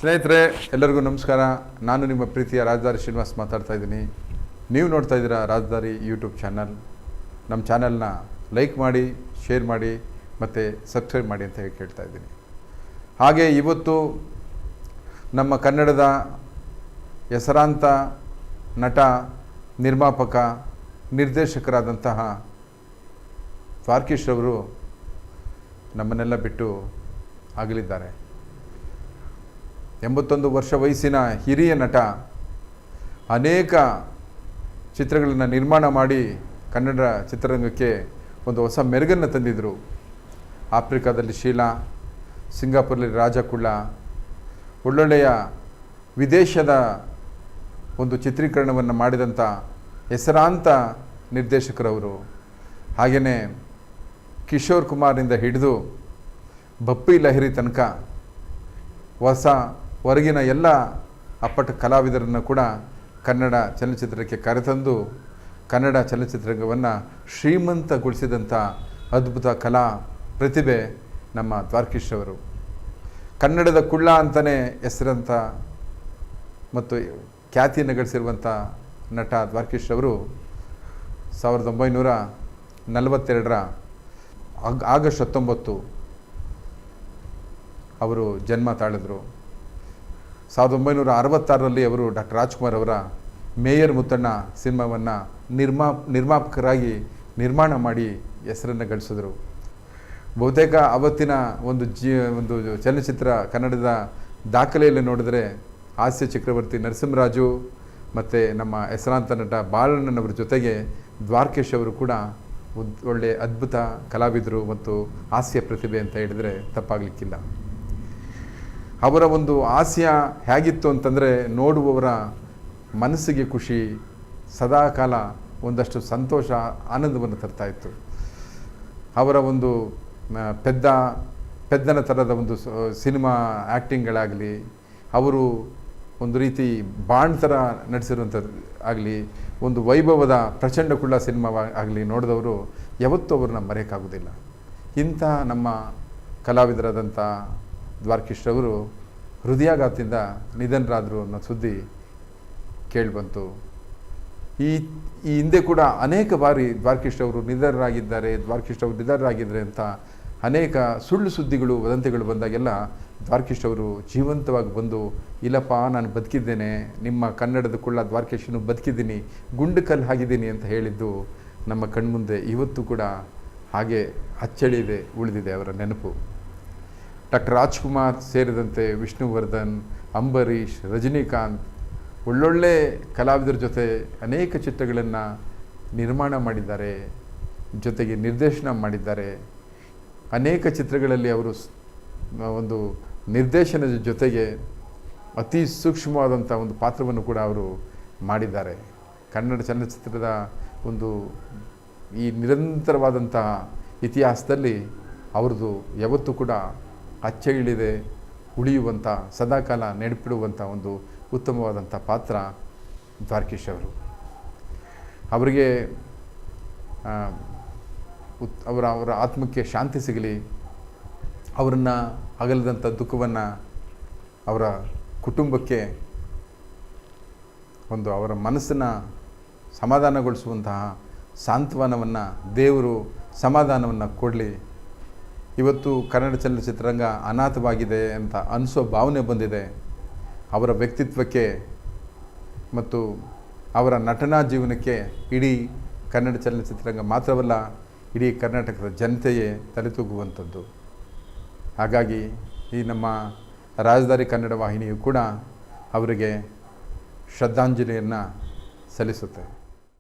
ಸ್ನೇಹಿತರೆ ಎಲ್ಲರಿಗೂ ನಮಸ್ಕಾರ. ನಾನು ನಿಮ್ಮ ಪ್ರೀತಿಯ ರಾಜದಾರಿ ಶ್ರೀನಿವಾಸ್ ಮಾತಾಡ್ತಾ ಇದ್ದೀನಿ. ನೀವು ನೋಡ್ತಾ ಇದ್ದೀರಾ ರಾಜದಾರಿ ಯೂಟ್ಯೂಬ್ ಚಾನಲ್. ನಮ್ಮ ಚಾನಲ್ನ ಲೈಕ್ ಮಾಡಿ, ಶೇರ್ ಮಾಡಿ ಮತ್ತು ಸಬ್ಸ್ಕ್ರೈಬ್ ಮಾಡಿ ಅಂತ ಹೇಳಿ ಕೇಳ್ತಾ ಇದ್ದೀನಿ. ಹಾಗೆ ಇವತ್ತು ನಮ್ಮ ಕನ್ನಡದ ಹೆಸರಾಂತ ನಟ, ನಿರ್ಮಾಪಕ, ನಿರ್ದೇಶಕರಾದಂತಹ ದ್ವಾರಕೀಶ್ ಅವರು ನಮ್ಮನ್ನೆಲ್ಲ ಬಿಟ್ಟು ಅಗಲಿದ್ದಾರೆ. 81 ವರ್ಷ ವಯಸ್ಸಿನ ಹಿರಿಯ ನಟ. ಅನೇಕ ಚಿತ್ರಗಳನ್ನು ನಿರ್ಮಾಣ ಮಾಡಿ ಕನ್ನಡ ಚಿತ್ರರಂಗಕ್ಕೆ ಒಂದು ಹೊಸ ಮೆರುಗನ್ನು ತಂದಿದ್ದರು. ಆಫ್ರಿಕಾದಲ್ಲಿ ಶೀಲಾ, ಸಿಂಗಾಪುರಲ್ಲಿ ರಾಜಕುಳ್ಳ, ಒಳ್ಳೊಳ್ಳೆಯ ವಿದೇಶದ ಒಂದು ಚಿತ್ರೀಕರಣವನ್ನು ಮಾಡಿದಂಥ ಹೆಸರಾಂತ ನಿರ್ದೇಶಕರವರು. ಹಾಗೆಯೇ ಕಿಶೋರ್ ಕುಮಾರಿಂದ ಹಿಡಿದು ಬಪ್ಪಿ ಲಹಿರಿ ತನಕ ಹೊರಗಿನ ಎಲ್ಲ ಅಪ್ಪಟ ಕಲಾವಿದರನ್ನು ಕೂಡ ಕನ್ನಡ ಚಲನಚಿತ್ರಕ್ಕೆ ಕರೆತಂದು ಕನ್ನಡ ಚಲನಚಿತ್ರರಂಗವನ್ನು ಶ್ರೀಮಂತಗೊಳಿಸಿದಂಥ ಅದ್ಭುತ ಕಲಾ ಪ್ರತಿಭೆ ನಮ್ಮ ದ್ವಾರಕೀಶ್ ಅವರು. ಕನ್ನಡದ ಕುಳ್ಳ ಅಂತಲೇ ಹೆಸರಂತ ಮತ್ತು ಖ್ಯಾತಿಯನ್ನು ಗಳಿಸಿರುವಂಥ ನಟ ದ್ವಾರಕೀಶ್ ಅವರು 1942 ಆಗಸ್ಟ್ 19 ಅವರು ಜನ್ಮ ತಾಳಿದ್ರು. 1966ರಲ್ಲಿ ಅವರು ಡಾಕ್ಟರ್ ರಾಜ್ಕುಮಾರ್ ಅವರ ಮೇಯರ್ ಮುತ್ತಣ್ಣ ಸಿನಿಮಾವನ್ನು ನಿರ್ಮಾಪಕರಾಗಿ ನಿರ್ಮಾಣ ಮಾಡಿ ಹೆಸರನ್ನು ಗಳಿಸಿದ್ರು. ಬಹುತೇಕ ಅವತ್ತಿನ ಒಂದು ಚಲನಚಿತ್ರ ಕನ್ನಡದ ದಾಖಲೆಯಲ್ಲಿ ನೋಡಿದ್ರೆ ಹಾಸ್ಯ ಚಕ್ರವರ್ತಿ ನರಸಿಂಹರಾಜು ಮತ್ತು ನಮ್ಮ ಹೆಸರಾಂತ ನಟ ಬಾಲಣ್ಣನವರ ಜೊತೆಗೆ ದ್ವಾರಕೀಶ್ ಅವರು ಕೂಡ ಒಳ್ಳೆಯ ಅದ್ಭುತ ಕಲಾವಿದರು ಮತ್ತು ಹಾಸ್ಯ ಪ್ರತಿಭೆ ಅಂತ ಹೇಳಿದರೆ ತಪ್ಪಾಗಲಿಕ್ಕಿಲ್ಲ. ಅವರ ಒಂದು ಹಾಸ್ಯ ಹೇಗಿತ್ತು ಅಂತಂದರೆ ನೋಡುವವರ ಮನಸ್ಸಿಗೆ ಖುಷಿ, ಸದಾಕಾಲ ಒಂದಷ್ಟು ಸಂತೋಷ, ಆನಂದವನ್ನು ತರ್ತಾಯಿತ್ತು. ಅವರ ಒಂದು ಪೆದ್ದನ ಥರದ ಒಂದು ಸಿನಿಮಾ ಆ್ಯಕ್ಟಿಂಗ್ಗಳಾಗಲಿ, ಅವರು ಒಂದು ರೀತಿ ಬಾಂಡ್ ಥರ ನಡೆಸಿರುವಂಥದ್ದು ಆಗಲಿ, ಒಂದು ವೈಭವದ ಪ್ರಚಂಡ ಕುಳ್ಳ ಸಿನಿಮಾ ಆಗಲಿ ನೋಡಿದವರು ಯಾವತ್ತೂ ಅವ್ರನ್ನ ಮರೆಯೋಕ್ಕಾಗೋದಿಲ್ಲ. ಇಂಥ ನಮ್ಮ ಕಲಾವಿದರಾದಂಥ ದ್ವಾರಕೀಶ್ ಅವರು ಹೃದಯಾಘಾತದಿಂದ ನಿಧನರಾದರು ಅನ್ನೋ ಸುದ್ದಿ ಕೇಳಿಬಂತು. ಈ ಹಿಂದೆ ಕೂಡ ಅನೇಕ ಬಾರಿ ದ್ವಾರಕೀಶ್ ಅವರು ನಿಧನರಾಗಿದ್ದಾರೆ ಅಂತ ಅನೇಕ ಸುಳ್ಳು ಸುದ್ದಿಗಳು, ವದಂತಿಗಳು ಬಂದಾಗೆಲ್ಲ ದ್ವಾರಕೀಶ್ ಅವರು ಜೀವಂತವಾಗಿ ಬಂದು, ಇಲ್ಲಪ್ಪ ನಾನು ಬದುಕಿದ್ದೇನೆ, ನಿಮ್ಮ ಕನ್ನಡದ ಕುಳ್ಳ ದ್ವಾರಕೀಶನು ಬದುಕಿದ್ದೀನಿ, ಗುಂಡು ಕಲ್ಲು ಆಗಿದ್ದೀನಿ ಅಂತ ಹೇಳಿದ್ದು ನಮ್ಮ ಕಣ್ಮುಂದೆ ಇವತ್ತು ಕೂಡ ಹಾಗೆ ಅಚ್ಚಳಿದೆ ಉಳಿದಿದೆ ಅವರ ನೆನಪು. ಡಾಕ್ಟರ್ ರಾಜ್ಕುಮಾರ್ ಸೇರಿದಂತೆ ವಿಷ್ಣುವರ್ಧನ್, ಅಂಬರೀಷ್, ರಜನಿಕಾಂತ್ ಒಳ್ಳೊಳ್ಳೆ ಕಲಾವಿದರ ಜೊತೆ ಅನೇಕ ಚಿತ್ರಗಳನ್ನು ನಿರ್ಮಾಣ ಮಾಡಿದ್ದಾರೆ, ಜೊತೆಗೆ ನಿರ್ದೇಶನ ಮಾಡಿದ್ದಾರೆ. ಅನೇಕ ಚಿತ್ರಗಳಲ್ಲಿ ಅವರು ಒಂದು ನಿರ್ದೇಶನದ ಜೊತೆಗೆ ಅತಿ ಸೂಕ್ಷ್ಮವಾದಂಥ ಒಂದು ಪಾತ್ರವನ್ನು ಕೂಡ ಅವರು ಮಾಡಿದ್ದಾರೆ. ಕನ್ನಡ ಚಲನಚಿತ್ರದ ಒಂದು ಈ ನಿರಂತರವಾದಂಥ ಇತಿಹಾಸದಲ್ಲಿ ಅವ್ರದ್ದು ಯಾವತ್ತೂ ಕೂಡ ಅಚ್ಚಳಿದೆ ಉಳಿಯುವಂಥ, ಸದಾಕಾಲ ನೆನಪಿಡುವಂಥ ಒಂದು ಉತ್ತಮವಾದಂಥ ಪಾತ್ರ ದ್ವಾರಕೀಶ್ ಅವರು. ಅವರಿಗೆ ಅವರ ಆತ್ಮಕ್ಕೆ ಶಾಂತಿ ಸಿಗಲಿ. ಅವರನ್ನು ಅಗಲದಂಥ ದುಃಖವನ್ನು ಅವರ ಕುಟುಂಬಕ್ಕೆ ಒಂದು ಅವರ ಮನಸ್ಸನ್ನು ಸಮಾಧಾನಗೊಳಿಸುವಂತಹ ಸಾಂತ್ವನವನ್ನು ದೇವರು ಸಮಾಧಾನವನ್ನು ಕೊಡಲಿ. ಇವತ್ತು ಕನ್ನಡ ಚಲನಚಿತ್ರರಂಗ ಅನಾಥವಾಗಿದೆ ಅಂತ ಅನಿಸೋ ಭಾವನೆ ಬಂದಿದೆ. ಅವರ ವ್ಯಕ್ತಿತ್ವಕ್ಕೆ ಮತ್ತು ಅವರ ನಟನಾ ಜೀವನಕ್ಕೆ ಇಡೀ ಕನ್ನಡ ಚಲನಚಿತ್ರರಂಗ ಮಾತ್ರವಲ್ಲ, ಇಡೀ ಕರ್ನಾಟಕದ ಜನತೆಯೇ ತಲೆತೂಗುವಂಥದ್ದು. ಹಾಗಾಗಿ ಈ ನಮ್ಮ ರಾಜದಾರಿ ಕನ್ನಡ ವಾಹಿನಿಯು ಕೂಡ ಅವರಿಗೆ ಶ್ರದ್ಧಾಂಜಲಿಯನ್ನು ಸಲ್ಲಿಸುತ್ತೆ.